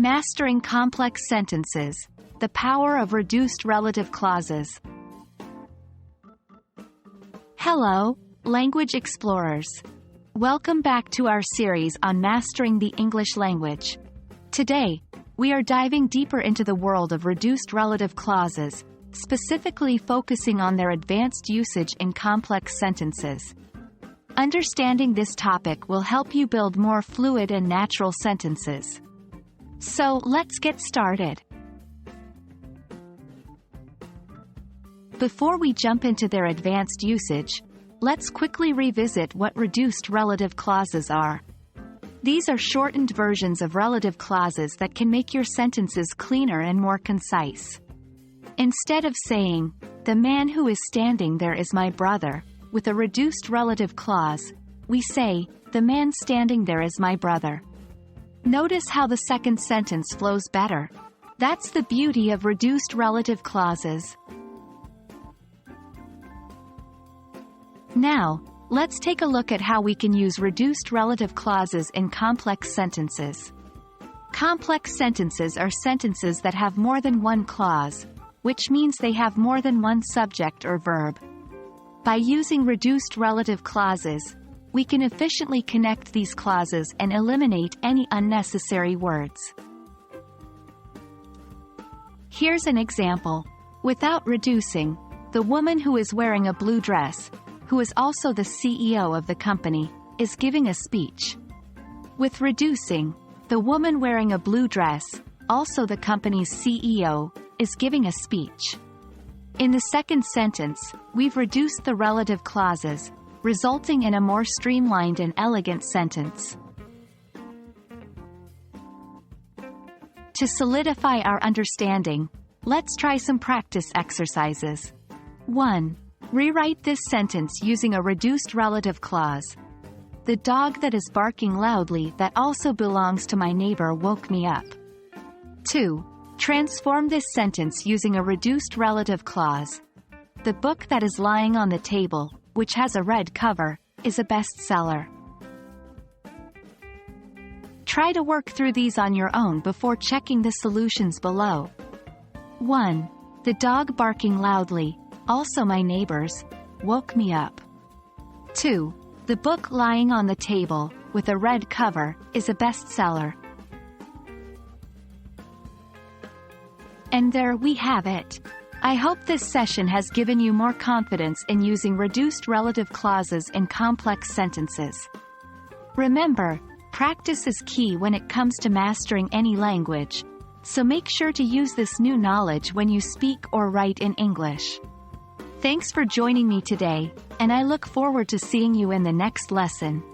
Mastering complex sentences. The power of reduced relative clauses. Hello, language explorers. Welcome back to our series on mastering the English language. Today, we are diving deeper into the world of reduced relative clauses, specifically focusing on their advanced usage in complex sentences. Understanding this topic will help you build more fluid and natural sentences. So, let's get started. Before we jump into their advanced usage, let's quickly revisit what reduced relative clauses are. These are shortened versions of relative clauses that can make your sentences cleaner and more concise. Instead of saying, "The man who is standing there is my brother," with a reduced relative clause, we say, "The man standing there is my brother." Notice how the second sentence flows better. That's the beauty of reduced relative clauses. Now, let's take a look at how we can use reduced relative clauses in complex sentences. Complex sentences are sentences that have more than one clause, which means they have more than one subject or verb. By using reduced relative clauses, we can efficiently connect these clauses and eliminate any unnecessary words. Here's an example. Without reducing, the woman who is wearing a blue dress, who is also the CEO of the company, is giving a speech. With reducing, the woman wearing a blue dress, also the company's CEO, is giving a speech. In the second sentence, we've reduced the relative clauses, resulting in a more streamlined and elegant sentence. To solidify our understanding, let's try some practice exercises. 1. Rewrite this sentence using a reduced relative clause. The dog that is barking loudly that also belongs to my neighbor woke me up. 2. Transform this sentence using a reduced relative clause. The book that is lying on the table, which has a red cover, is a bestseller. Try to work through these on your own before checking the solutions below. 1. The dog barking loudly, also my neighbors, woke me up. 2. The book lying on the table, with a red cover, is a bestseller. And there we have it. I hope this session has given you more confidence in using reduced relative clauses in complex sentences. Remember, practice is key when it comes to mastering any language, so make sure to use this new knowledge when you speak or write in English. Thanks for joining me today, and I look forward to seeing you in the next lesson.